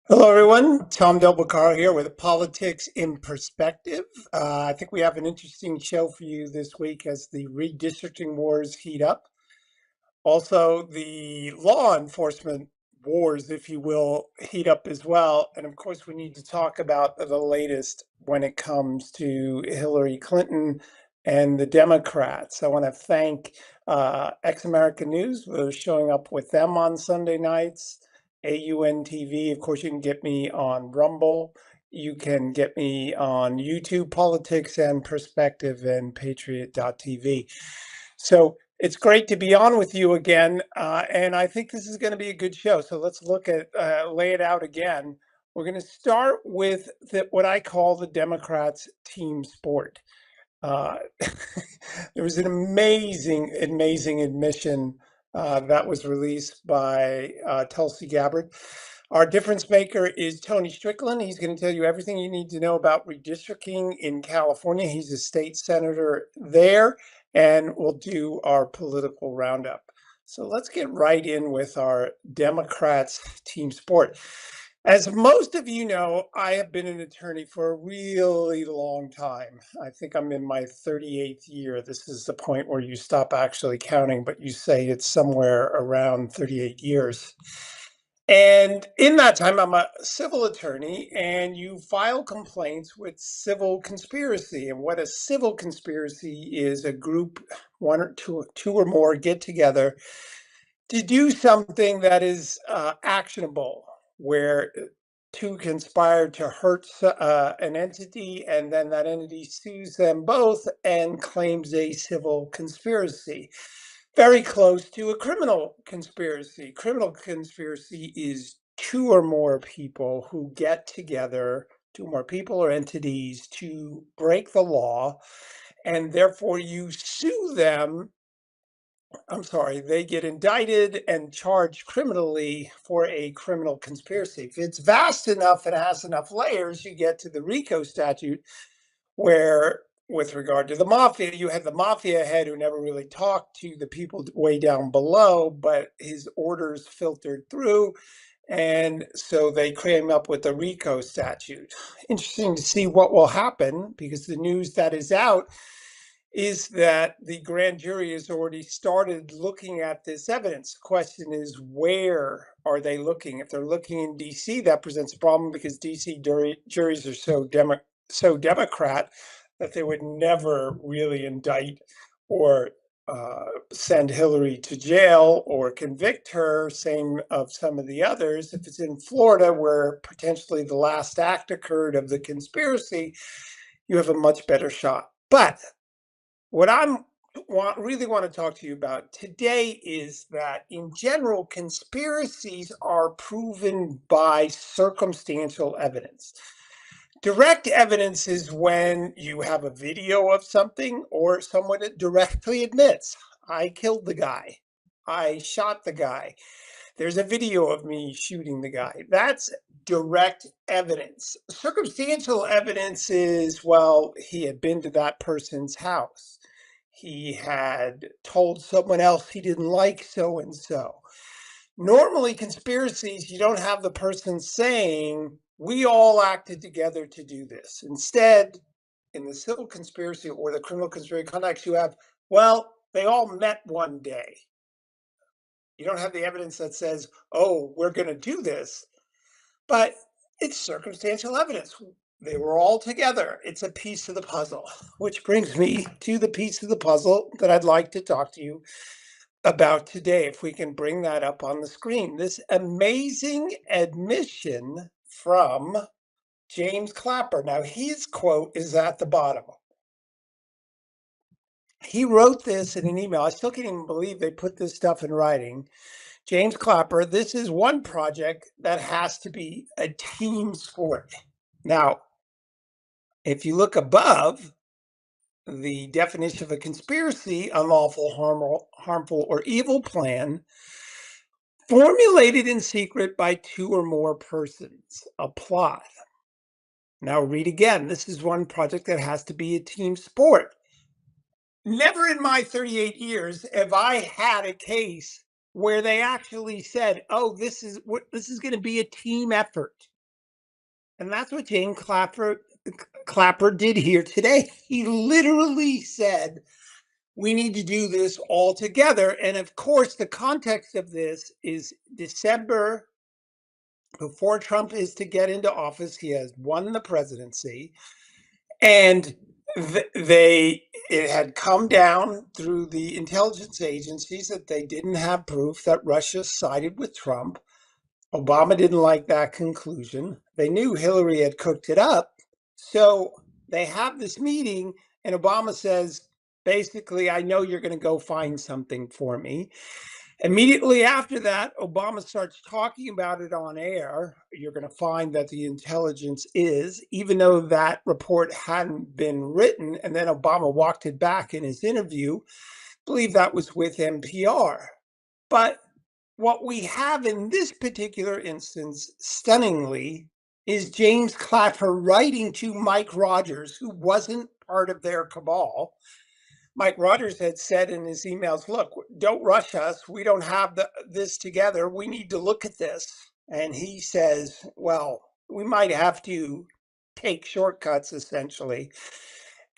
Hello, everyone. Tom DelBeccaro here with Politics in Perspective. I think we have an interesting show for you this week as the redistricting wars heat up. Also, the law enforcement wars, if you will, heat up as well. And of course, we need to talk about the latest when it comes to Hillary Clinton and the Democrats. I want to thank Ex American News for showing up with them on Sunday nights. AUN TV, of course, you can get me on Rumble. You can get me on YouTube, Politics and Perspective, and Patriot.tv. So it's great to be on with you again, and I think this is going to be a good show. So let's lay it out again. We're going to start with what I call the Democrats' team sport. Uh, there was an amazing admission that was released by Tulsi Gabbard. Our difference maker is Tony Strickland. He's going to tell you everything you need to know about redistricting in California. He's a state senator there, and we'll do our political roundup. So let's get right in with our Democrats team sport. As most of you know, I have been an attorney for a really long time. I think I'm in my 38th year. This is the point where you stop actually counting, but you say it's somewhere around 38 years. And in that time, I'm a civil attorney, and you file complaints with civil conspiracy. And what a civil conspiracy is, a group, one or two or more, get together to do something that is actionable, where two conspire to hurt an entity, and then that entity sues them both and claims a civil conspiracy. Very close to a criminal conspiracy. Criminal conspiracy is two or more people who get together, two more people or entities, to break the law, and therefore you sue them. I'm sorry, they get indicted and charged criminally for a criminal conspiracy. If it's vast enough and has enough layers, you get to the RICO statute, where, with regard to the mafia, you had the mafia head who never really talked to the people way down below, but his orders filtered through. And so they came up with the RICO statute. Interesting to see what will happen, because the news that is out is that the grand jury has already started looking at this evidence. The question is, where are they looking? If they're looking in DC, that presents a problem, because DC juries are so Democrat that they would never really indict or send Hillary to jail or convict her. Same of some of the others. If it's in Florida, where potentially the last act occurred of the conspiracy, you have a much better shot. But what really want to talk to you about today is that, in general, conspiracies are proven by circumstantial evidence. Direct evidence is when you have a video of something, or someone that directly admits, I killed the guy, I shot the guy, there's a video of me shooting the guy. That's direct evidence. Circumstantial evidence is, well, he had been to that person's house, he had told someone else he didn't like so and so. Normally, conspiracies, you don't have the person saying, we all acted together to do this. Instead, in the civil conspiracy or the criminal conspiracy context, you have, well, they all met one day. You don't have the evidence that says, oh, we're going to do this, but it's circumstantial evidence. They were all together. It's a piece of the puzzle, which brings me to the piece of the puzzle that I'd like to talk to you about today. If we can bring that up on the screen, this amazing admission from James Clapper. Now, his quote is at the bottom. He wrote this in an email. I still can't even believe they put this stuff in writing. James Clapper, this is one project that has to be a team sport. Now, if you look above the definition of a conspiracy, unlawful, harmful, or evil plan formulated in secret by two or more persons, a plot. Now read again. This is one project that has to be a team sport. Never in my 38 years have I had a case where they actually said, oh, this is going to be a team effort. And that's what James Clapper did here today. He literally said, we need to do this all together. And of course, the context of this is December, before Trump is to get into office. He has won the presidency. And it had come down through the intelligence agencies that they didn't have proof that Russia sided with Trump. Obama didn't like that conclusion. They knew Hillary had cooked it up. So they have this meeting, and Obama says, basically, I know you're going to go find something for me. Immediately after that, Obama starts talking about it on air. You're going to find that the intelligence is, even though that report hadn't been written, and then Obama walked it back in his interview. I believe that was with NPR. But what we have in this particular instance, stunningly, is James Clapper writing to Mike Rogers, who wasn't part of their cabal. Mike Rogers had said in his emails, look, don't rush us. We don't have this together. We need to look at this. And he says, well, we might have to take shortcuts, essentially.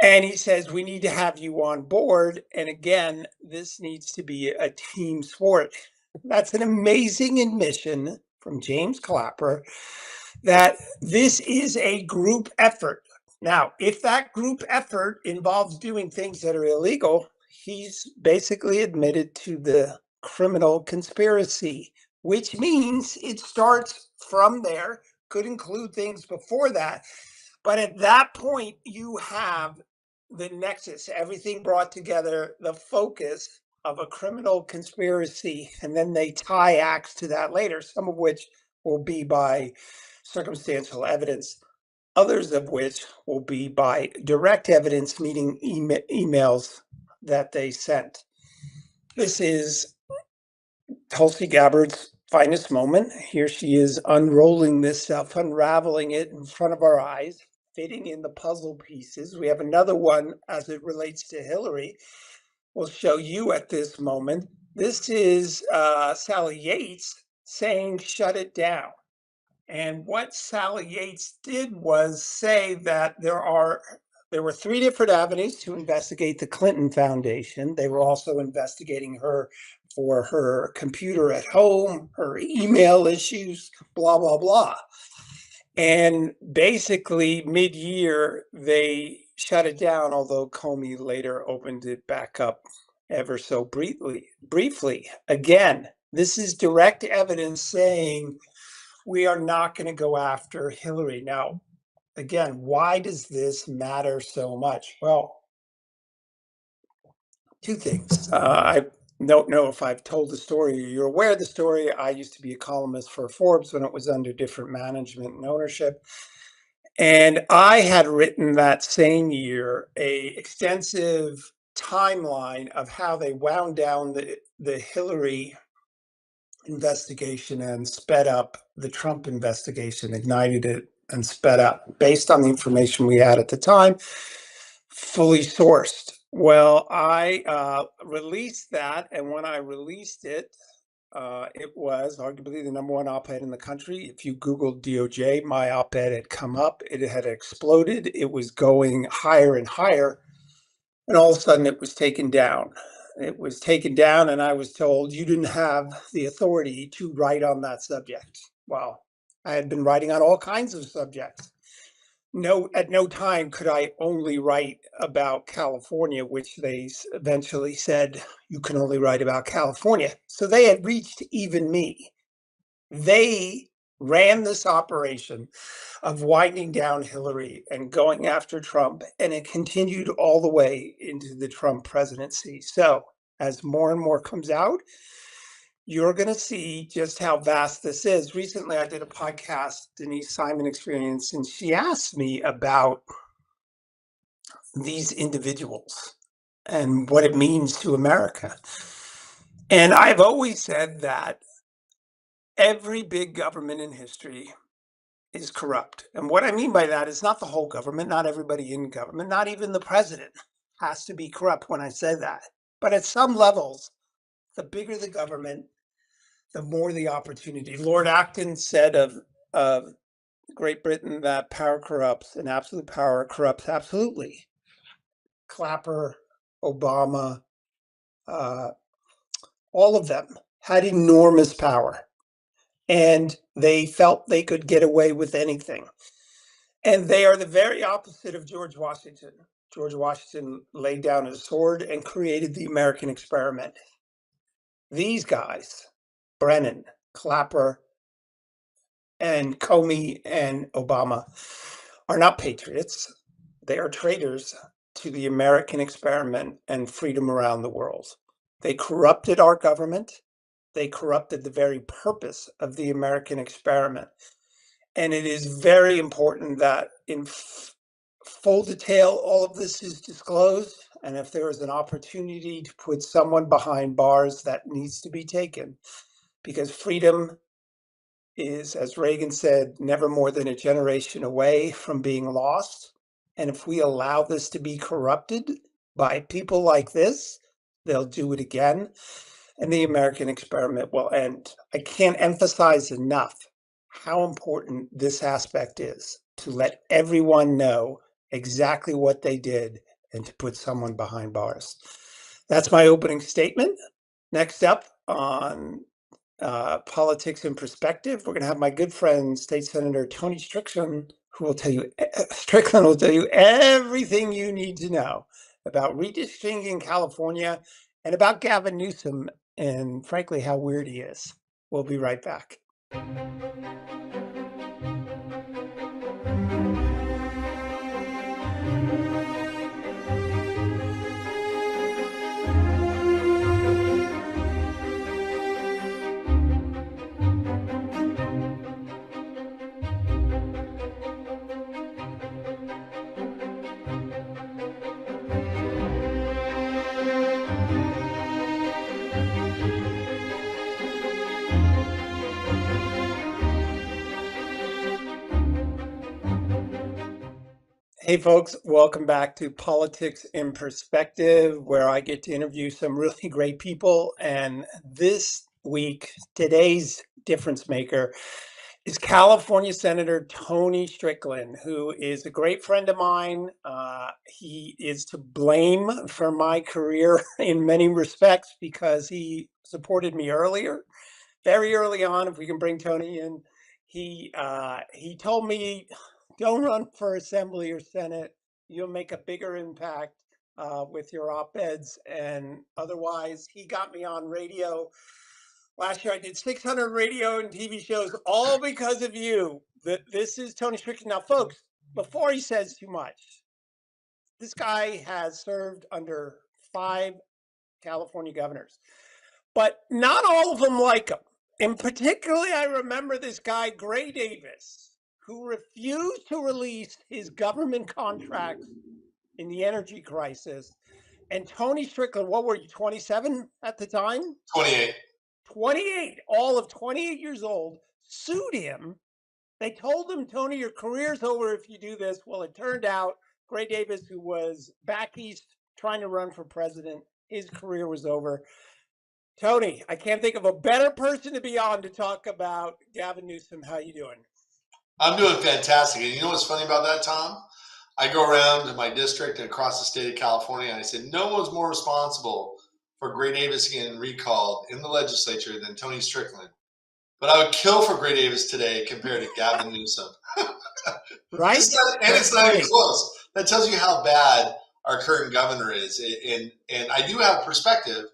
And he says, we need to have you on board. And again, this needs to be a team sport. That's an amazing admission from James Clapper that this is a group effort. Now, if that group effort involves doing things that are illegal, he's basically admitted to the criminal conspiracy, which means it starts from there, could include things before that. But at that point, you have the nexus, everything brought together, the focus of a criminal conspiracy, and then they tie acts to that later, some of which will be by circumstantial evidence, others of which will be by direct evidence, meaning emails that they sent. This is Tulsi Gabbard's finest moment. Here she is unrolling this stuff, unraveling it in front of our eyes, fitting in the puzzle pieces. We have another one as it relates to Hillary. We'll show you at this moment. This is Sally Yates saying, shut it down. And what Sally Yates did was say that there were three different avenues to investigate the Clinton Foundation. They were also investigating her for her computer at home, her email issues, blah, blah, blah. And basically, mid-year, they shut it down, although Comey later opened it back up ever so briefly. Again, this is direct evidence saying we are not going to go after Hillary. Now, again, why does this matter so much? Well, two things. I don't know if I've told the story. You're aware of the story. I used to be a columnist for Forbes when it was under different management and ownership. And I had written that same year a extensive timeline of how they wound down the Hillary investigation and sped up the Trump investigation, ignited it and sped up based on the information we had at the time, fully sourced. Well, I released that, and when I released it, it was arguably the number one op-ed in the country. If you Googled DOJ, my op-ed had come up. It had exploded. It was going higher and higher. And all of a sudden, it was taken down. It was taken down, and I was told you didn't have the authority to write on that subject. Well, I had been writing on all kinds of subjects. No, at no time could I only write about California, which they eventually said you can only write about California. So they had reached even me. They ran this operation of winding down Hillary and going after Trump, and it continued all the way into the Trump presidency. So as more and more comes out, you're going to see just how vast this is. Recently, I did a podcast, Denise Simon Experience, and she asked me about these individuals and what it means to America. And I've always said that every big government in history is corrupt. And what I mean by that is not the whole government, not everybody in government, not even the president has to be corrupt when I say that. But at some levels, the bigger the government, the more the opportunity. Lord Acton said of Great Britain that power corrupts and absolute power corrupts absolutely. Clapper, Obama, uh, all of them had enormous power, and they felt they could get away with anything. And they are the very opposite of George Washington. George Washington laid down his sword and created the American experiment. These guys, Brennan, Clapper, and Comey and Obama, are not patriots. They are traitors to the American experiment and freedom around the world. They corrupted our government. They corrupted the very purpose of the American experiment. And it is very important that in full detail, all of this is disclosed. And if there is an opportunity to put someone behind bars, that needs to be taken, because freedom is, as Reagan said, never more than a generation away from being lost. And if we allow this to be corrupted by people like this, they'll do it again, and the American experiment will end. I can't emphasize enough how important this aspect is, to let everyone know exactly what they did and to put someone behind bars. That's my opening statement. Next up on Politics in Perspective, we're going to have my good friend, State Senator Tony Strickland, who will tell you, Strickland will tell you everything you need to know about redistricting in California and about Gavin Newsom and, frankly, how weird he is. We'll be right back. Hey folks, welcome back to Politics in Perspective, where I get to interview some really great people. And this week, today's difference maker is California Senator Tony Strickland, who is a great friend of mine. He is to blame for my career in many respects because he supported me very early on. If we can bring Tony in, he told me, don't run for assembly or senate. You'll make a bigger impact with your op-eds and otherwise. He got me on radio. Last year I did 600 radio and TV shows, all because of you. This is Tony Strickland. Now, folks, before he says too much, this guy has served under 5 California governors, but not all of them like him. And particularly, I remember this guy, Gray Davis, who refused to release his government contracts in the energy crisis. And Tony Strickland, what were you, 27 at the time? 28. 28, all of 28 years old, sued him. They told him, Tony, your career's over if you do this. Well, it turned out Gray Davis, who was back east trying to run for president, his career was over. Tony, I can't think of a better person to be on to talk about Gavin Newsom. How you doing? I'm doing fantastic. And you know what's funny about that, Tom? I go around to my district and across the state of California, and I said, no one's more responsible for Gray Davis getting recalled in the legislature than Tony Strickland. But I would kill for Gray Davis today compared to Gavin Newsom. Right? It's not even close. That tells you how bad our current governor is. And I do have perspective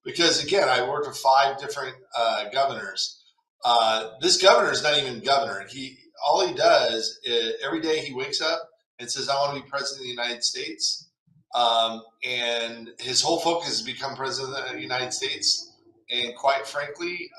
because, again, I worked with 5 different governors. This governor is not even governor. All he does is every day he wakes up and says, I want to be president of the United States. And his whole focus is to become president of the United States. And quite frankly,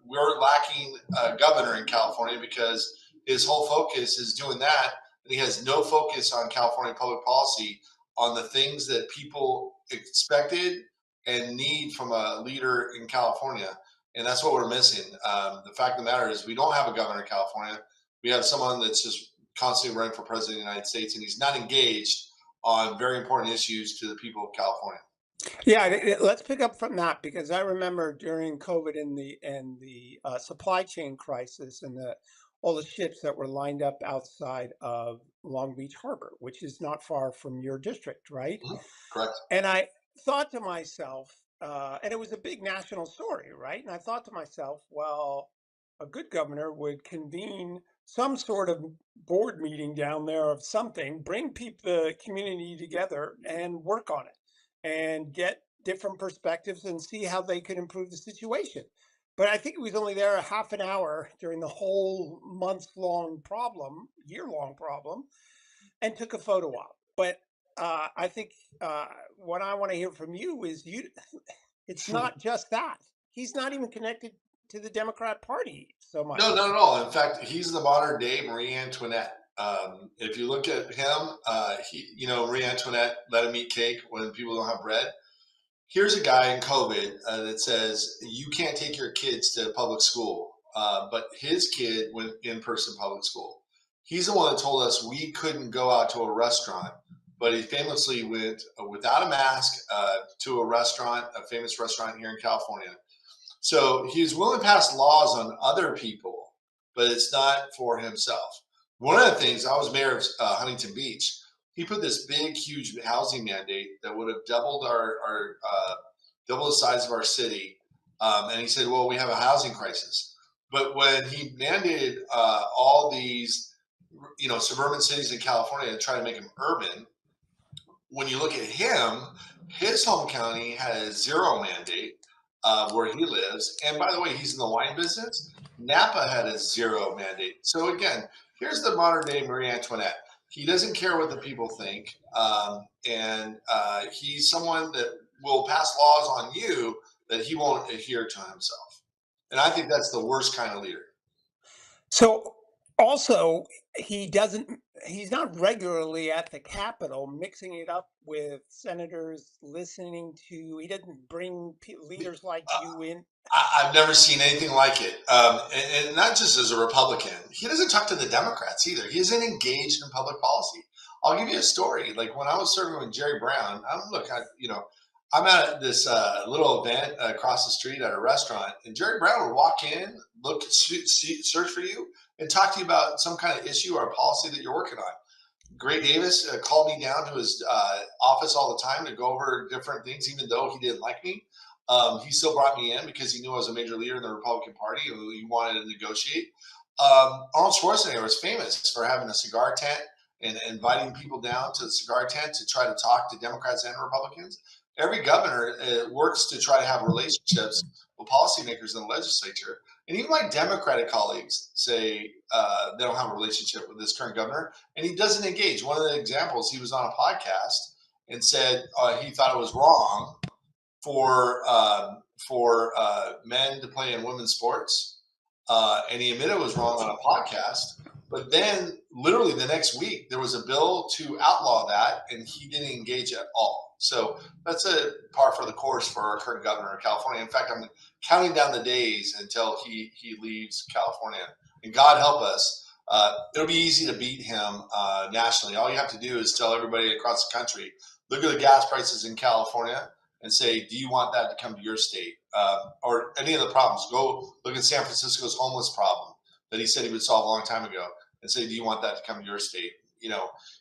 we're lacking a governor in California because his whole focus is doing that. And he has no focus on California public policy, on the things that people expected and need from a leader in California. And that's what we're missing. The fact of the matter is we don't have a governor in California. We have someone that's just constantly running for president of the United States, and he's not engaged on very important issues to the people of California. Yeah, let's pick up from that, because I remember during COVID and the supply chain crisis and the all the ships that were lined up outside of Long Beach Harbor, which is not far from your district, right? Mhm. Correct. And I thought to myself, and it was a big national story, right? And I thought to myself, well, a good governor would convene some sort of board meeting down there of something, bring people, the community together and work on it and get different perspectives and see how they could improve the situation. But I think it was only there a half an hour during the whole month-long problem, year-long problem, and took a photo op. But I think what I want to hear from you is you. It's not just that he's not even connected to the Democrat Party so No, much. not at all. In fact, he's the modern day Marie Antoinette. If you look at him, Marie Antoinette let him eat cake when people don't have bread. Here's a guy in COVID that says you can't take your kids to public school, but his kid went in person public school. He's the one that told us we couldn't go out to a restaurant, but he famously went without a mask to a restaurant, a famous restaurant here in California. So he's willing to pass laws on other people, but it's not for himself. One of the things, I was mayor of Huntington Beach. He put this big, huge housing mandate that would have doubled double the size of our city. And he said, "Well, we have a housing crisis." But when he mandated all these, suburban cities in California to try to make them urban, when you look at him, his home county had a zero mandate where he lives. And by the way, he's in the wine business. Napa had a zero mandate. So again, here's the modern day Marie Antoinette. He doesn't care what the people think, and he's someone that will pass laws on you that he won't adhere to himself. And I think that's the worst kind of leader. So also he doesn't he's not regularly at the Capitol mixing it up with senators listening to he doesn't bring leaders like you in. I've never seen anything like it. And not just as a Republican, he doesn't talk to the Democrats either. He isn't engaged in public policy. I'll give you a story. Like when I was serving with Jerry Brown, I'm at this little event across the street at a restaurant, and Jerry Brown would walk in, look, search for you, and talk to you about some kind of issue or policy that you're working on. Gray Davis called me down to his office all the time to go over different things, even though he didn't like me. He still brought me in because he knew I was a major leader in the Republican Party and he wanted to negotiate. Arnold Schwarzenegger was famous for having a cigar tent and inviting people down to the cigar tent to try to talk to Democrats and Republicans. Every governor works to try to have relationships with policymakers in the legislature. And even my Democratic colleagues say they don't have a relationship with this current governor, and he doesn't engage. One of the examples, he was on a podcast and said he thought it was wrong for men to play in women's sports, and he admitted it was wrong on a podcast. But then, literally the next week, there was a bill to outlaw that, and he didn't engage at all. So that's a par for the course for our current governor of California. In fact, I'm counting down the days until he leaves California. And God help us. It'll be easy to beat him nationally. All you have to do is tell everybody across the country, look at the gas prices in California and say, do you want that to come to your state? Or any of the problems. Go look at San Francisco's homeless problem that he said he would solve a long time ago and say, do you want that to come to your state?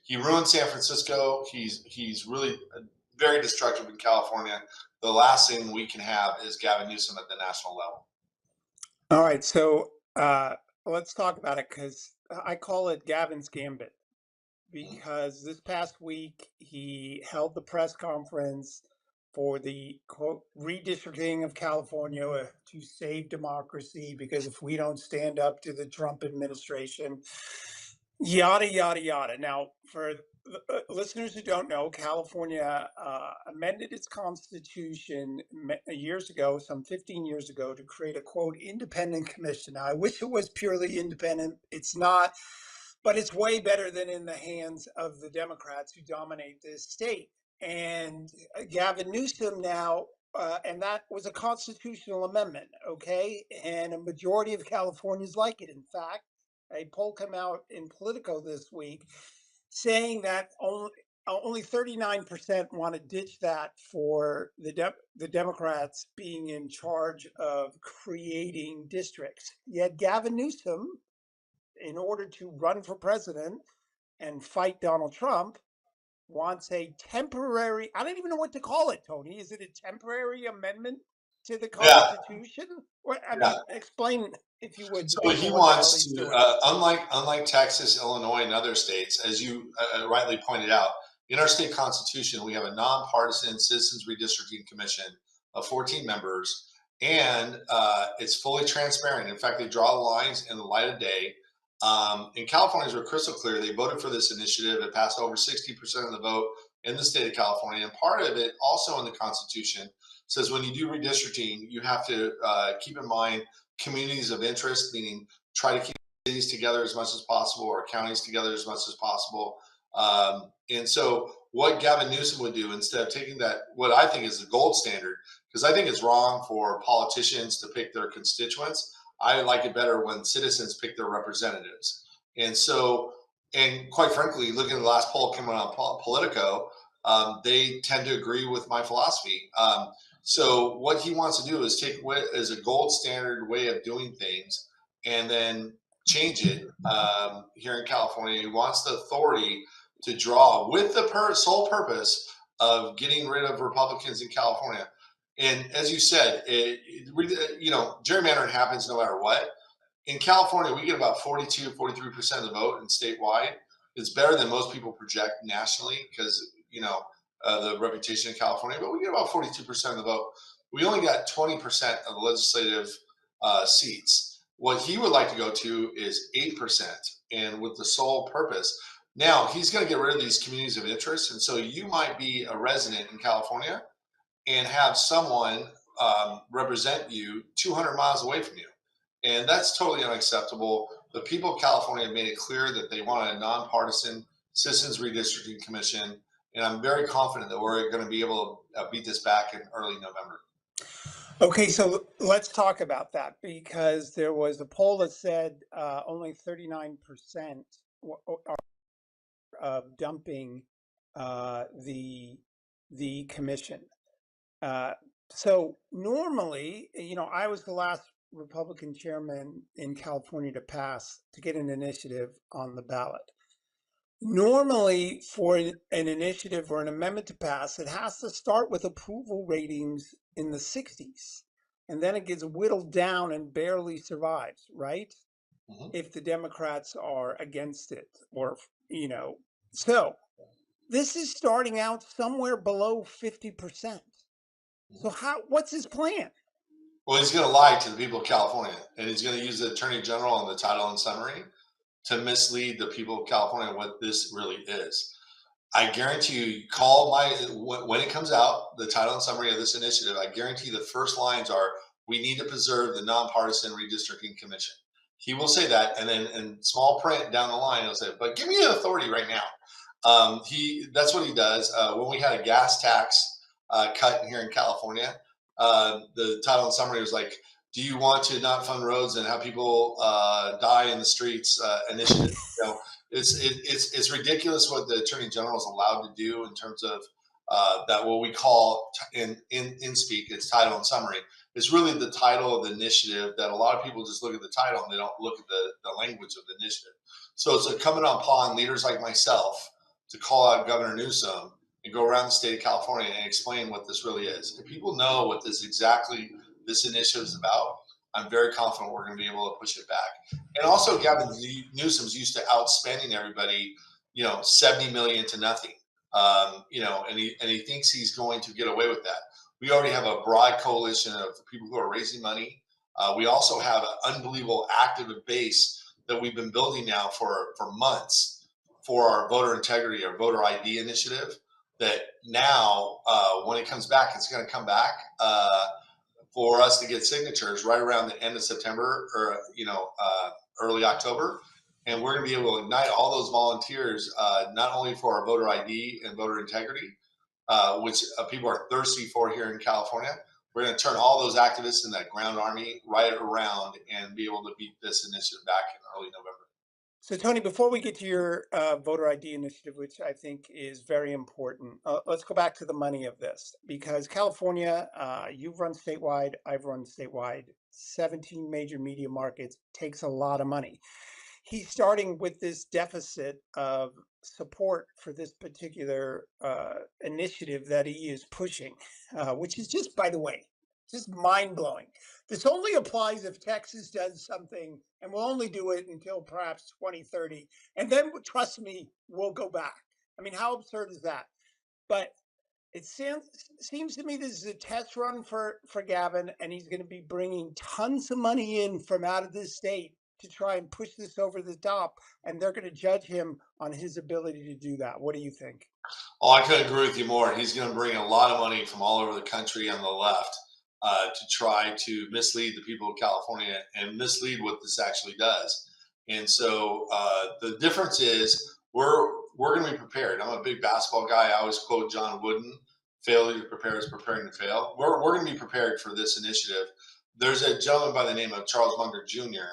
He ruined San Francisco. He's really very destructive in California. The last thing we can have is Gavin Newsom at the national level. All right, so let's talk about it because I call it Gavin's Gambit because this past week he held the press conference for the quote redistricting of California to save democracy because if we don't stand up to the Trump administration, yada yada yada. Now, for listeners who don't know, California amended its constitution years ago, some 15 years ago, to create a quote independent commission. Now, I wish it was purely independent. It's not, but it's way better than in the hands of the Democrats who dominate this state. And Gavin Newsom now, and that was a constitutional amendment, okay? And a majority of Californians like it. In fact, a poll came out in Politico this week saying that only 39% want to ditch that for the Democrats being in charge of creating districts. Yet Gavin Newsom in order to run for president and fight Donald Trump, wants a temporary, I don't even know what to call it, Tony. Is it a temporary amendment to the Yeah, Constitution? Or, I yeah. mean, explain, if you would, So he what the hell wants he's to, doing. unlike Texas, Illinois, and other states, as you rightly pointed out, in our state constitution, we have a nonpartisan Citizens Redistricting Commission of 14 members, and it's fully transparent. In fact, they draw the lines in the light of day. In California, were crystal clear. They voted for this initiative. It passed over 60% of the vote in the state of California, and part of it, also in the Constitution, says when you do redistricting, you have to keep in mind communities of interest, meaning try to keep cities together as much as possible or counties together as much as possible. And so, what Gavin Newsom would do instead of taking that, what I think is the gold standard, because I think it's wrong for politicians to pick their constituents. I like it better when citizens pick their representatives. And so, and quite frankly, looking at the last poll coming on Politico, they tend to agree with my philosophy. So what he wants to do is take what is a gold standard way of doing things and then change it here in California. He wants the authority to draw with the sole purpose of getting rid of Republicans in California. And as you said, gerrymandering happens no matter what. In California, we get about 42, 43% of the vote, and statewide, it's better than most people project nationally because, the reputation in California, but we get about 42% of the vote. We only got 20% of the legislative seats. What he would like to go to is 8%, and with the sole purpose. Now, he's going to get rid of these communities of interest. And so you might be a resident in California and have someone represent you 200 miles away from you. And that's totally unacceptable. The people of California have made it clear that they want a nonpartisan Citizens Redistricting Commission. And I'm very confident that we're going to be able to beat this back in early November. Okay, so let's talk about that, because there was a poll that said only 39% of dumping the commission. So normally, I was the last Republican chairman in California to get an initiative on the ballot. Normally, for an initiative or an amendment to pass, it has to start with approval ratings in the 60s, and then it gets whittled down and barely survives, right? Mhm. If the Democrats are against it, or, so this is starting out somewhere below 50%. So what's his plan? Well, he's going to lie to the people of California, and he's going to use the Attorney General in the title and summary to mislead the people of California what this really is. I guarantee you, when it comes out, the title and summary of this initiative, I guarantee the first lines are, we need to preserve the nonpartisan redistricting commission. He will say that, and then in small print down the line, he'll say, but give me the authority right now. That's what he does. When we had a gas tax cut here in California, the title and summary was like, do you want to not fund roads and have people die in the streets initiative? It's ridiculous what the Attorney General is allowed to do in terms of that what we call in speak, it's title and summary. It's really the title of the initiative that a lot of people just look at the title and they don't look at the language of the initiative. So it's incumbent upon leaders like myself to call out Governor Newsom and go around the state of California and explain what this really is. If people know what this initiative is about, I'm very confident we're going to be able to push it back. And also, Gavin Newsom's used to outspending everybody, 70 million to nothing. And he thinks he's going to get away with that. We already have a broad coalition of people who are raising money. We also have an unbelievable active base that we've been building now for months for our voter integrity, our voter ID initiative. That now, when it comes back, it's going to come back for us to get signatures right around the end of September or early October. And we're going to be able to ignite all those volunteers, not only for our voter ID and voter integrity, which people are thirsty for here in California. We're going to turn all those activists in that ground army right around and be able to beat this initiative back in early November. So, Tony, before we get to your voter ID initiative, which I think is very important, let's go back to the money of this, because California, you've run statewide, I've run statewide, 17 major media markets, takes a lot of money. he's starting with this deficit of support for this particular initiative that he is pushing, which is just, by the way, just mind blowing. This only applies if Texas does something, and we'll only do it until perhaps 2030. And then, trust me, we'll go back. I mean, how absurd is that? But it seems to me this is a test run for Gavin, and he's going to be bringing tons of money in from out of this state to try and push this over the top, and they're going to judge him on his ability to do that. What do you think? Oh, I couldn't agree with you more. He's going to bring a lot of money from all over the country on the left to try to mislead the people of California and mislead what this actually does. And so the difference is we're going to be prepared. I'm a big basketball guy. I always quote John Wooden: "Failure to prepare is preparing to fail." We're going to be prepared for this initiative. There's a gentleman by the name of Charles Munger Jr.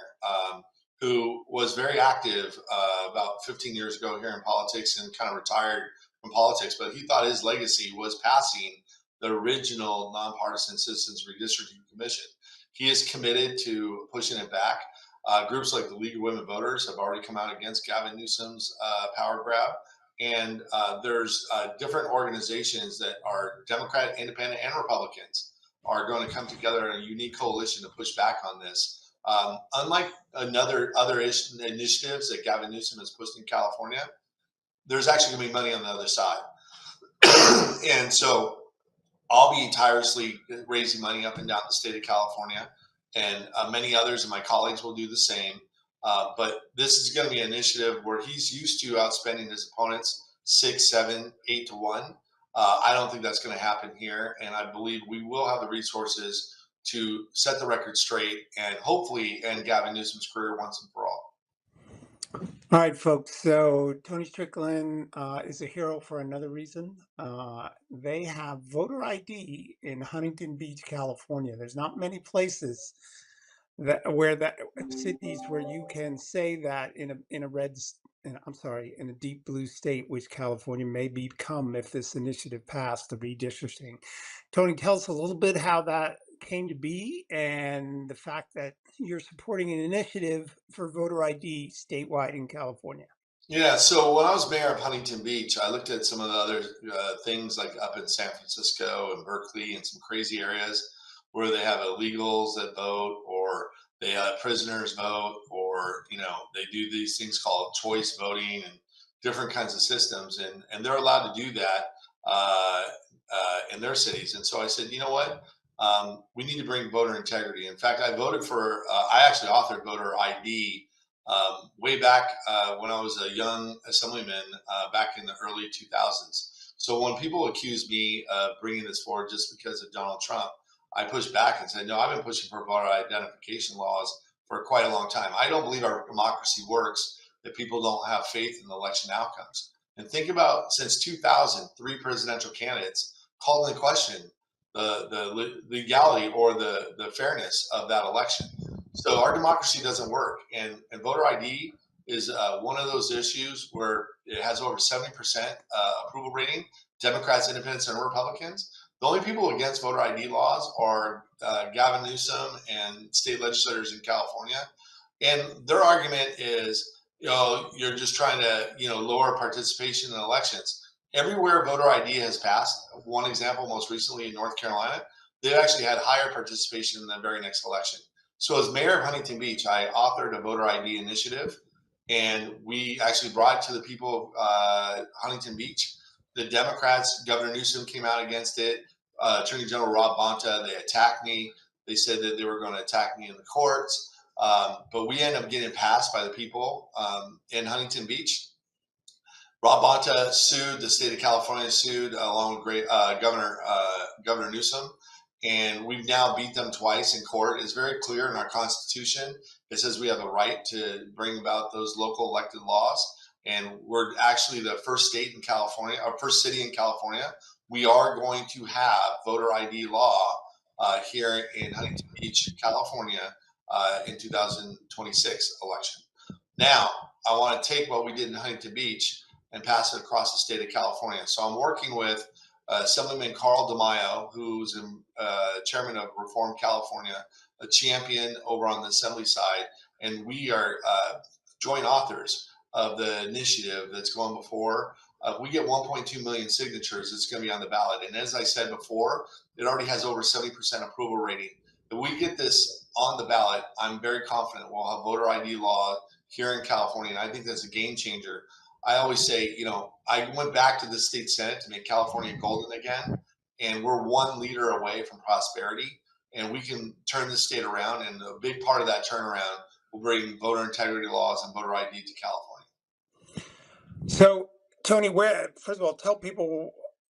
Who was very active about 15 years ago here in politics and kind of retired from politics, but he thought his legacy was passing the original nonpartisan Citizens Redistricting Commission. He is committed to pushing it back. Groups like the League of Women Voters have already come out against Gavin Newsom's power grab. And there's different organizations that are Democrat, Independent, and Republicans are going to come together in a unique coalition to push back on this. Unlike other initiatives that Gavin Newsom has pushed in California, there's actually going to be money on the other side. And so I'll be tirelessly raising money up and down the state of California, and many others of my colleagues will do the same. But this is going to be an initiative where he's used to outspending his opponents 6, 7, 8 to 1. I don't think that's going to happen here, and I believe we will have the resources to set the record straight and hopefully end Gavin Newsom's career once and for all. All right, folks. So Tony Strickland is a hero for another reason. They have voter ID in Huntington Beach, California. There's not many places that cities where you can say that in a in a deep blue state, which California may become if this initiative passed, the redistricting. Tony, tell us a little bit how that came to be and the fact that you're supporting an initiative for voter ID statewide in California. Yeah, so when I was mayor of Huntington Beach, I looked at some of the other things like up in San Francisco and Berkeley and some crazy areas where they have illegals that vote, or they have prisoners vote, or they do these things called choice voting and different kinds of systems, and they're allowed to do that in their cities. And so I said, you know what? We need to bring voter integrity. In fact, I actually authored voter ID way back when I was a young assemblyman back in the early 2000s. So when people accuse me of bringing this forward just because of Donald Trump, I pushed back and said, no, I've been pushing for voter identification laws for quite a long time. I don't believe our democracy works if people don't have faith in the election outcomes. And think about, since 2000, 3 presidential candidates called into question the legality or the fairness of that election. So our democracy doesn't work, and voter ID is one of those issues where it has over 70% approval rating, Democrats, Independents, and Republicans. The only people against voter ID laws are Gavin Newsom and state legislators in California. And their argument is, you're just trying to, lower participation in elections. Everywhere voter ID has passed, one example most recently in North Carolina, they've actually had higher participation in the very next election. So as mayor of Huntington Beach, I authored a voter ID initiative, and we actually brought it to the people of Huntington Beach. The Democrats, Governor Newsom came out against it. Attorney General Rob Bonta, they attacked me. They said that they were going to attack me in the courts. But we ended up getting passed by the people in Huntington Beach. Rob Bonta sued, the state of California sued along with Governor Newsom. And we've now beat them twice in court. It's very clear in our Constitution. It says we have a right to bring about those local elected laws. And we're actually the first state in California, or first city in California. We are going to have voter ID law here in Huntington Beach, California, in 2026 election. Now, I want to take what we did in Huntington Beach and pass it across the state of California. So I'm working with Assemblyman Carl DeMaio, who's chairman of Reform California, a champion over on the assembly side, and we are joint authors of the initiative that's going before. If we get 1.2 million signatures, it's going to be on the ballot. And as I said before, it already has over 70% approval rating. If we get this on the ballot, I'm very confident we'll have voter ID law here in California. And I think that's a game changer. I always say, I went back to the state Senate to make California golden again. And we're one leader away from prosperity. And we can turn the state around. And a big part of that turnaround will bring voter integrity laws and voter ID to California. So, Tony, first of all, tell people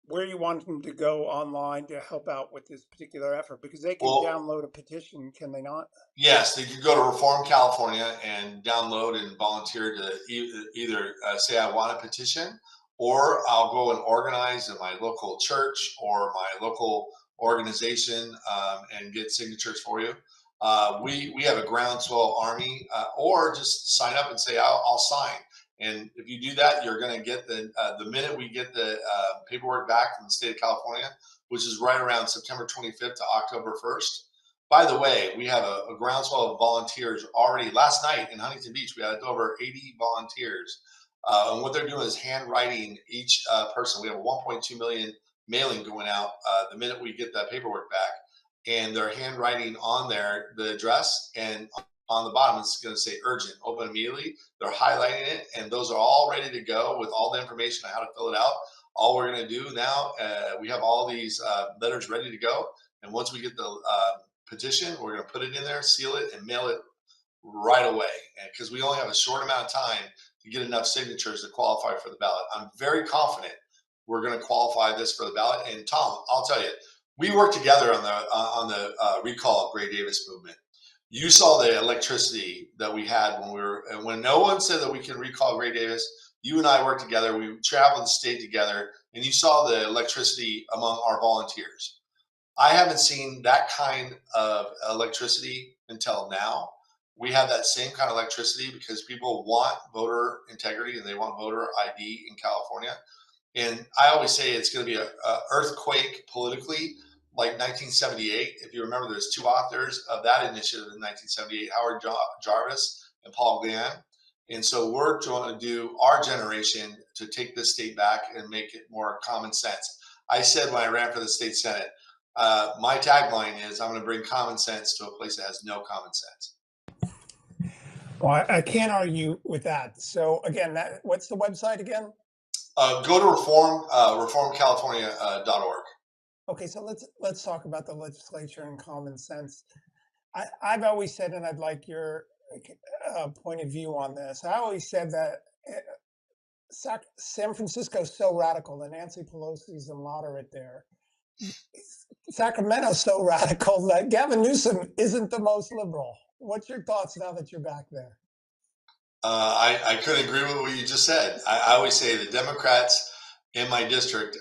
where you want them to go online to help out with this particular effort, because they can download a petition, can they not? Yes, they can go to Reform California and download and volunteer to either say I want a petition, or I'll go and organize in my local church or my local organization and get signatures for you. We have a groundswell army, or just sign up and say I'll sign. And if you do that, you're going to get the minute we get the paperwork back from the state of California, which is right around September 25th to October 1st. By the way, we have a groundswell of volunteers already. Last night in Huntington Beach, we had over 80 volunteers. And what they're doing is handwriting each person. We have a 1.2 million mailing going out the minute we get that paperwork back. And they're handwriting on there the address, and on the bottom it's going to say urgent, open immediately. They're highlighting it, and those are all ready to go with all the information on how to fill it out. All we're going to do now, we have all these letters ready to go. And once we get the petition, we're going to put it in there, seal it, and mail it right away, because we only have a short amount of time to get enough signatures to qualify for the ballot. I'm very confident we're going to qualify this for the ballot. And Tom, I'll tell you, we worked together on the recall of Gray Davis movement. You saw the electricity that we had when no one said that we can recall Gray Davis. You and I worked together. We traveled the state together, and you saw the electricity among our volunteers. I haven't seen that kind of electricity until now. We have that same kind of electricity because people want voter integrity and they want voter ID in California. And I always say it's going to be an earthquake politically, like 1978. If you remember, there's two authors of that initiative in 1978, Howard Jarvis and Paul Gann. And so we're trying to do our generation to take this state back and make it more common sense. I said when I ran for the state Senate, my tagline is I'm going to bring common sense to a place that has no common sense. Well, I can't argue with that. So again, what's the website again? Go to reformcalifornia.org. Okay, so let's talk about the legislature and common sense. I've always said, and I'd like your point of view on this. I always said that San Francisco's so radical, and Nancy Pelosi's a moderate there. Sacramento's so radical that Gavin Newsom isn't the most liberal. What's your thoughts now that you're back there? I couldn't agree with what you just said. I always say the Democrats in my district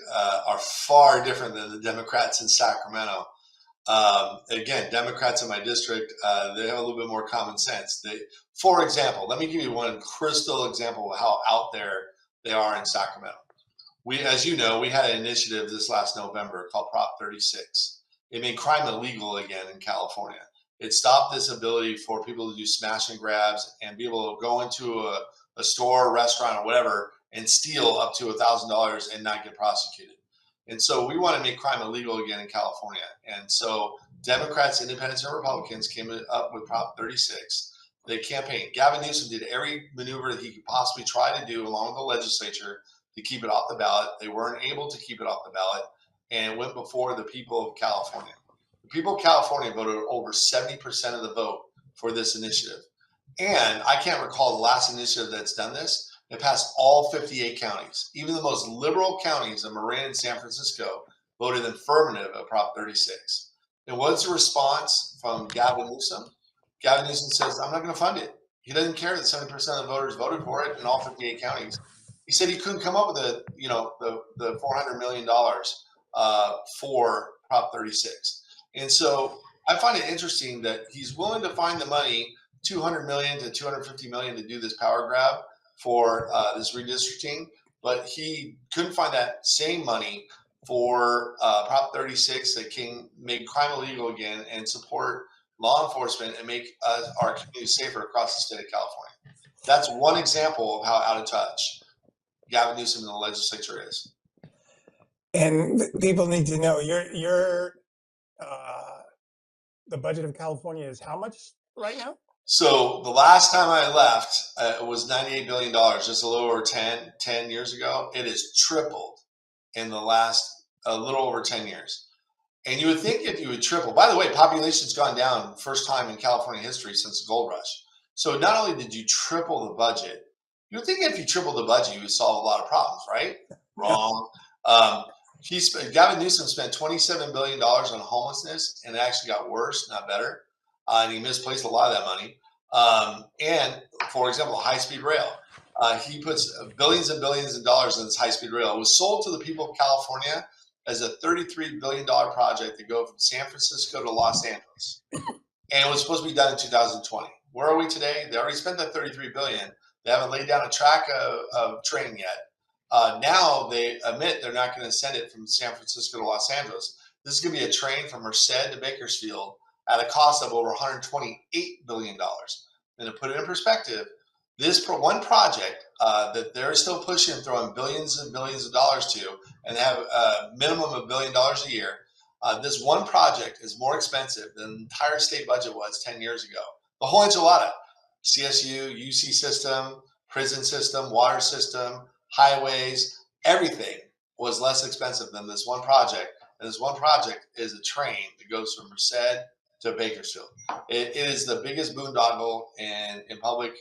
are far different than the Democrats in Sacramento. Again, Democrats in my district, they have a little bit more common sense. For example, let me give you one crystal example of how out there they are in Sacramento. As you know, we had an initiative this last November called Prop 36. It made crime illegal again in California. It stopped this ability for people to do smash and grabs and be able to go into a store, restaurant, or whatever and steal up to $1,000 and not get prosecuted. And so we want to make crime illegal again in California. And so Democrats, Independents, and Republicans came up with Prop 36. They campaigned. Gavin Newsom did every maneuver that he could possibly try to do along with the legislature to keep it off the ballot. They weren't able to keep it off the ballot, and it went before the people of California. The people of California voted over 70% of the vote for this initiative. And I can't recall the last initiative that's done this. It passed all 58 counties. Even the most liberal counties of Marin and San Francisco voted affirmative of Prop 36. And what's the response from Gavin Newsom? Gavin Newsom says, I'm not going to fund it. He doesn't care that 70% of the voters voted for it in all 58 counties. He said he couldn't come up with the $400 million for Prop 36. And so I find it interesting that he's willing to find the money, $200 million to $250 million, to do this power grab for this redistricting, but he couldn't find that same money for Prop 36 that can make crime illegal again and support law enforcement and make our communities safer across the state of California. That's one example of how out of touch Gavin Newsom in the legislature is. And people need to know uh, the budget of California is how much right now? So the last time I left, it was $98 billion, just a little over 10 years ago. It has tripled in the last a little over 10 years. And you would think if you would triple, by the way, population's gone down first time in California history since the gold rush. So not only did you triple the budget, you would think if you tripled the budget, you would solve a lot of problems, right? Wrong. Um, Gavin Newsom spent $27 billion on homelessness, and it actually got worse, not better. And he misplaced a lot of that money. And for example, high-speed rail. He puts billions and billions of dollars in this high-speed rail. It was sold to the people of California as a $33 billion project to go from San Francisco to Los Angeles. And it was supposed to be done in 2020. Where are we today? They already spent that $33 billion. They haven't laid down a track of train yet. Now they admit they're not going to send it from San Francisco to Los Angeles. This is going to be a train from Merced to Bakersfield at a cost of over $128 billion. And to put it in perspective, this one project that they're still pushing, throwing billions and billions of dollars to, and have a minimum of $1 billion a year, this one project is more expensive than the entire state budget was 10 years ago. The whole enchilada, CSU, UC system, prison system, water system, highways, everything was less expensive than this one project. And this one project is a train that goes from Merced to Bakersfield. It is the biggest boondoggle in a public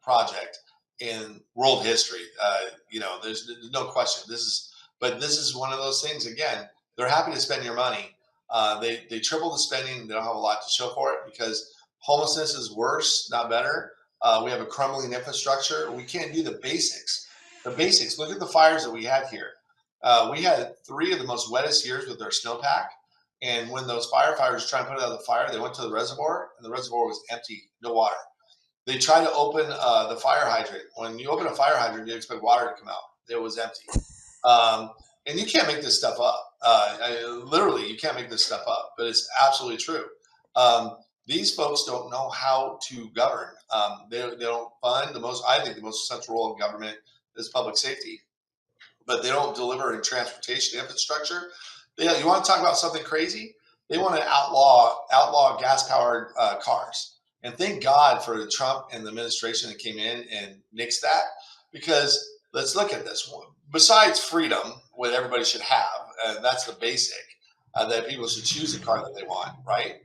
project in world history. There's no question. This is one of those things. Again, they're happy to spend your money. They triple the spending. They don't have a lot to show for it because homelessness is worse, not better. We have a crumbling infrastructure. We can't do the basics. The basics. Look at the fires that we had here. We had 3 of the most wettest years with our snowpack. And when those firefighters tried to put out the fire, they went to the reservoir, and the reservoir was empty, no water. They tried to open the fire hydrant. When you open a fire hydrant, you expect water to come out. It was empty. And you can't make this stuff up. Literally, you can't make this stuff up, but it's absolutely true. These folks don't know how to govern. They don't fund I think the most essential role of government is public safety, but they don't deliver in transportation infrastructure. You want to talk about something crazy? They want to outlaw gas-powered cars. And thank God for the Trump and the administration that came in and nixed that, because let's look at this one. Besides freedom, what everybody should have, that's the basic, that people should choose the car that they want, right?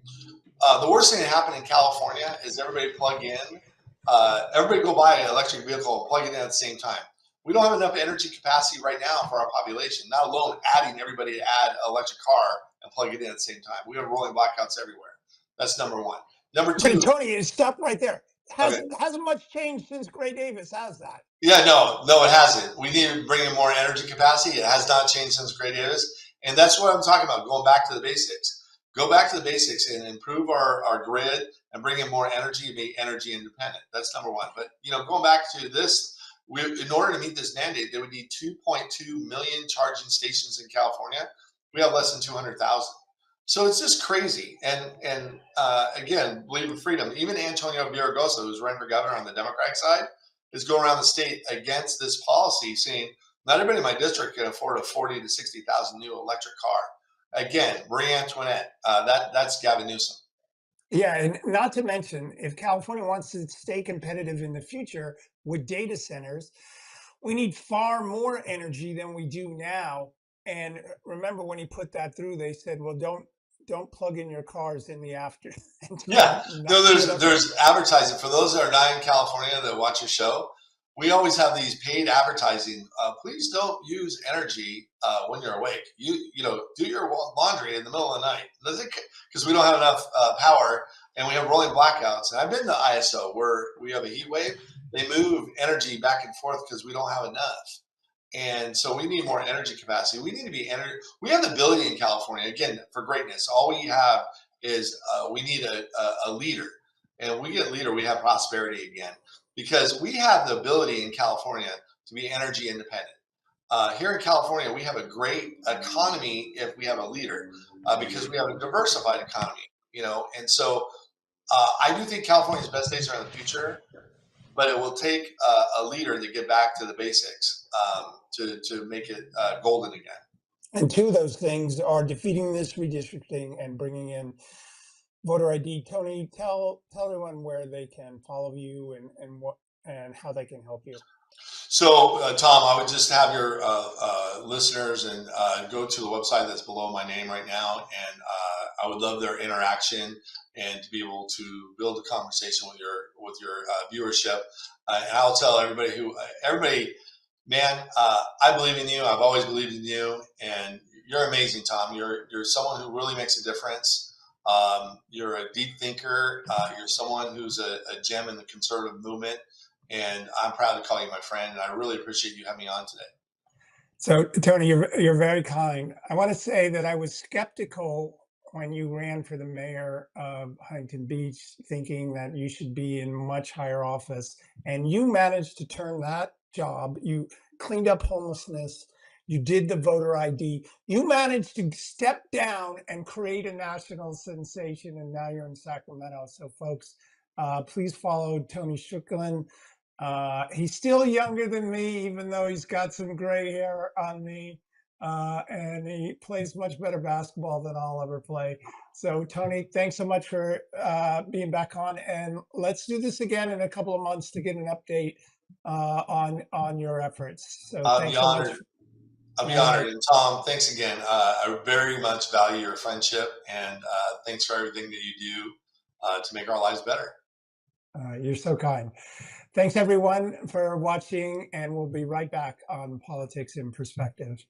The worst thing that happened in California is everybody go buy an electric vehicle and plug it in at the same time. We don't have enough energy capacity right now for our population, not alone adding everybody to add an electric car and plug it in at the same time. We have rolling blackouts everywhere. That's number one. Number two. But Tony, stop right there. Okay. Hasn't much changed since Gray Davis. How's that? Yeah, no, it hasn't. We need to bring in more energy capacity. It has not changed since Gray Davis. And that's what I'm talking about, going back to the basics. Go back to the basics and improve our grid and bring in more energy and be energy independent. That's number one. But, going back to this, in order to meet this mandate, they would need 2.2 million charging stations in California. We have less than 200,000. So it's just crazy. And again, believe in freedom. Even Antonio Villaraigosa, who's running for governor on the Democratic side, is going around the state against this policy, saying not everybody in my district can afford a 40 to 60,000 new electric car. Again, Marie Antoinette, that's Gavin Newsom. Yeah, and not to mention, if California wants to stay competitive in the future with data centers, we need far more energy than we do now. And remember, when he put that through, they said, "Well, don't plug in your cars in the after." Yeah, no, there's advertising for those that are not in California that watch your show. We always have these paid advertising. Please don't use energy when you're awake. Do your laundry in the middle of the night because we don't have enough power and we have rolling blackouts. And I've been to ISO where we have a heat wave. They move energy back and forth because we don't have enough. And so we need more energy capacity. We need to be We have the ability in California, again, for greatness. All we have is we need a leader. And when we get a leader, we have prosperity again. Because we have the ability in California to be energy independent. Here in California, we have a great economy if we have a leader, because we have a diversified economy, and so I do think California's best days are in the future, but it will take a leader to get back to the basics, to make it golden again. And two of those things are defeating this redistricting and bringing in voter ID. Tony, tell everyone where they can follow you and what and how they can help you. So, Tom, I would just have your listeners and go to the website that's below my name right now, and I would love their interaction and to be able to build a conversation with your viewership. And I'll tell everybody, man, I believe in you. I've always believed in you, and you're amazing, Tom. You're someone who really makes a difference. You're a deep thinker. You're someone who's a gem in the conservative movement. And I'm proud to call you my friend, and I really appreciate you having me on today. So, Tony, you're very kind. I want to say that I was skeptical when you ran for the mayor of Huntington Beach, thinking that you should be in much higher office, and you managed to turn that job. You cleaned up homelessness. You did the voter ID. You managed to step down and create a national sensation, and now you're in Sacramento. So, folks, please follow Tony Strikland. He's still younger than me, even though he's got some gray hair on me. And he plays much better basketball than I'll ever play. So, Tony, thanks so much for being back on. And let's do this again in a couple of months to get an update on your efforts. So, thanks so much. I'll be honored. And Tom, thanks again. I very much value your friendship, and thanks for everything that you do to make our lives better. You're so kind. Thanks, everyone, for watching, and we'll be right back on Politics in Perspective.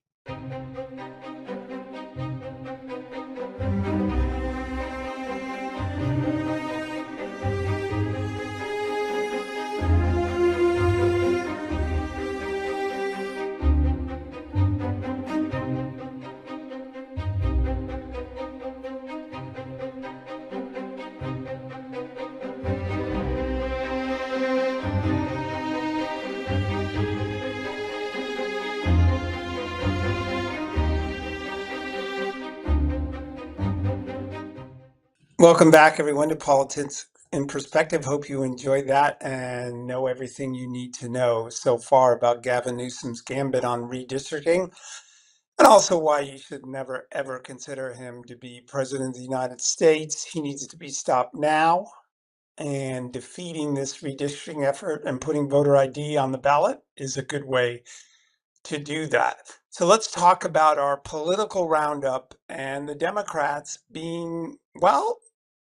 Welcome back, everyone, to Politics in Perspective. Hope you enjoyed that and know everything you need to know so far about Gavin Newsom's gambit on redistricting, and also why you should never, ever consider him to be president of the United States. He needs to be stopped now, and defeating this redistricting effort and putting voter ID on the ballot is a good way to do that. So let's talk about our political roundup and the Democrats being, well,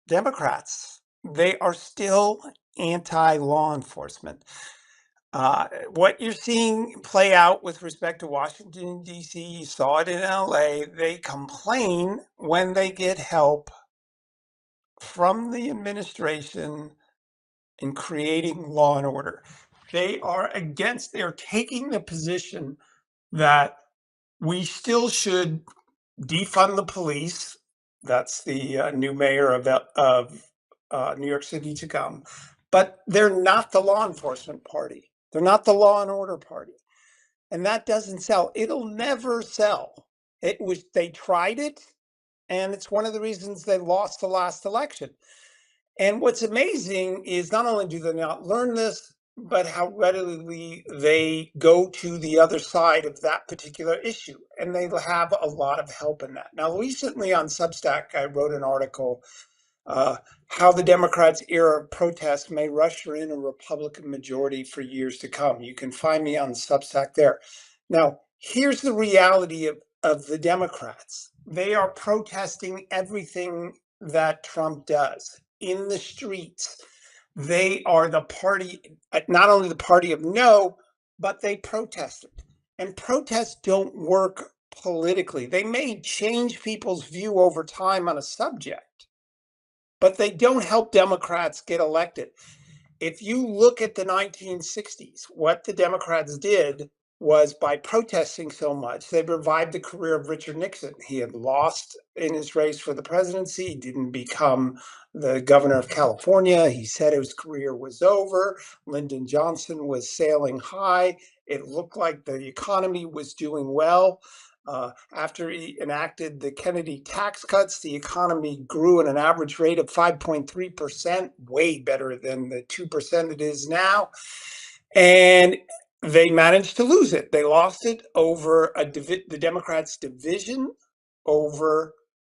Democrats. They are still anti-law enforcement. What you're seeing play out with respect to Washington, D.C., you saw it in L.A., they complain when they get help from the administration in creating law and order. They're taking the position that we still should defund the police. That's the new mayor of New York City to come. But they're not the law enforcement party. They're not the law and order party. And that doesn't sell. It'll never sell. They tried it, and it's one of the reasons they lost the last election. And what's amazing is not only do they not learn this, but how readily they go to the other side of that particular issue. And they have a lot of help in that. Now, recently on Substack, I wrote an article, how the Democrats' era of protest may usher in a Republican majority for years to come. You can find me on Substack there. Now, here's the reality of the Democrats. They are protesting everything that Trump does in the streets. They are the party, not only the party of no, but they protested. And protests don't work politically. They may change people's view over time on a subject, but they don't help Democrats get elected. If you look at the 1960s, what the Democrats did was, by protesting so much, they revived the career of Richard Nixon. He had lost in his race for the presidency. He didn't become the governor of California. He said his career was over. Lyndon Johnson was sailing high. It looked like the economy was doing well. After he enacted the Kennedy tax cuts, the economy grew at an average rate of 5.3%, way better than the 2% it is now. And they managed to lose it. They lost it over the Democrats' division over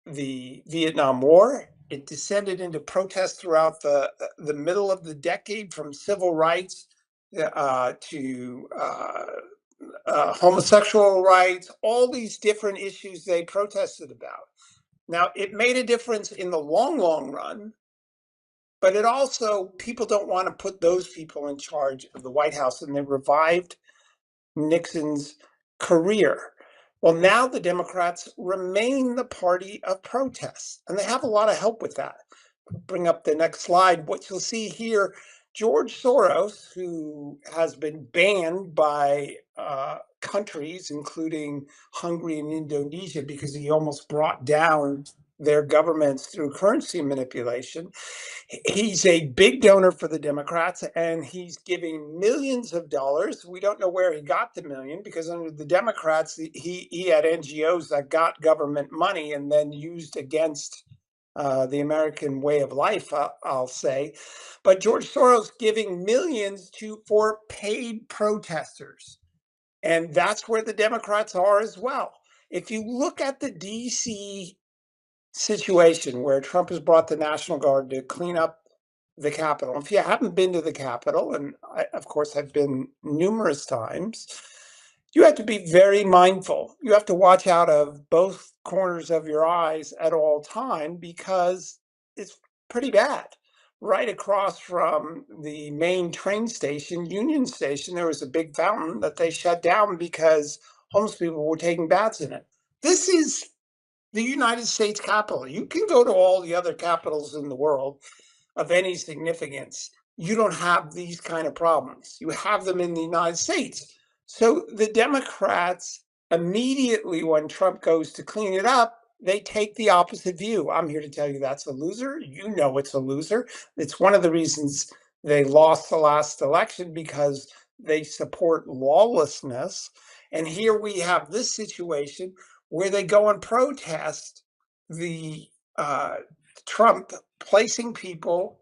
the Vietnam War. It descended into protests throughout the middle of the decade, from civil rights to homosexual rights, all these different issues they protested about. Now, it made a difference in the long, long run, but it also, people don't want to put those people in charge of the White House, and they revived Nixon's career. Well, now the Democrats remain the party of protest, and they have a lot of help with that. Bring up the next slide. What you'll see here, George Soros, who has been banned by countries, including Hungary and Indonesia, because he almost brought down their governments through currency manipulation. He's a big donor for the Democrats, and he's giving millions of dollars. We don't know where he got the million, because under the Democrats, he had NGOs that got government money and then used against the American way of life, I'll say. But George Soros giving millions for paid protesters. And that's where the Democrats are as well. If you look at the DC situation where Trump has brought the National Guard to clean up the Capitol. If you haven't been to the Capitol, and I, of course, I've been numerous times, you have to be very mindful. You have to watch out of both corners of your eyes at all time, because it's pretty bad. Right across from the main train station, Union Station, there was a big fountain that they shut down because homeless people were taking baths in it. This is the United States Capitol. You can go to all the other capitals in the world of any significance. You don't have these kind of problems. You have them in the United States. So the Democrats, immediately when Trump goes to clean it up, they take the opposite view. I'm here to tell you that's a loser. You know it's a loser. It's one of the reasons they lost the last election, because they support lawlessness. And here we have this situation where they go and protest the Trump placing people,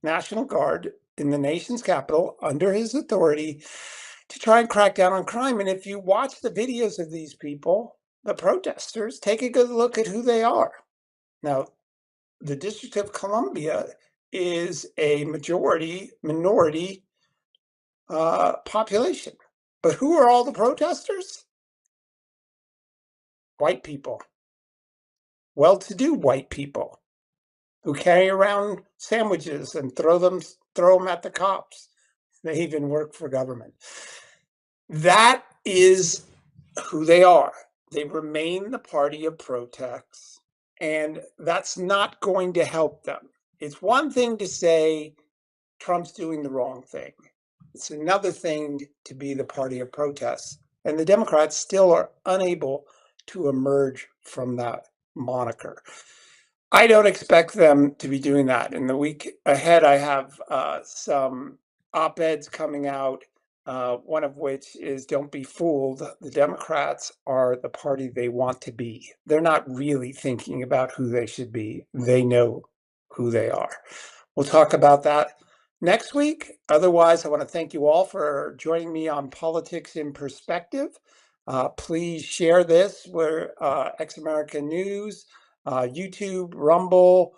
National Guard, in the nation's capital under his authority to try and crack down on crime. And if you watch the videos of these people, the protesters, take a good look at who they are. Now, the District of Columbia is a minority population. But who are all the protesters? White people. Well-to-do white people who carry around sandwiches and throw them at the cops. They even work for government. That is who they are. They remain the party of protest, and that's not going to help them. It's one thing to say Trump's doing the wrong thing. It's another thing to be the party of protest. And the Democrats still are unable to emerge from that moniker. I don't expect them to be doing that. In the week ahead, I have some op-eds coming out, one of which is, don't be fooled. The Democrats are the party they want to be. They're not really thinking about who they should be. They know who they are. We'll talk about that next week. Otherwise, I want to thank you all for joining me on Politics in Perspective. Please share this with Ex-American News, YouTube, Rumble,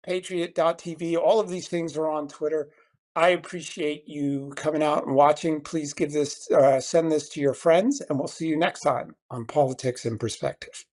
Patriot.tv. All of these things are on Twitter. I appreciate you coming out and watching. Please give this, send this to your friends, and we'll see you next time on Politics in Perspective.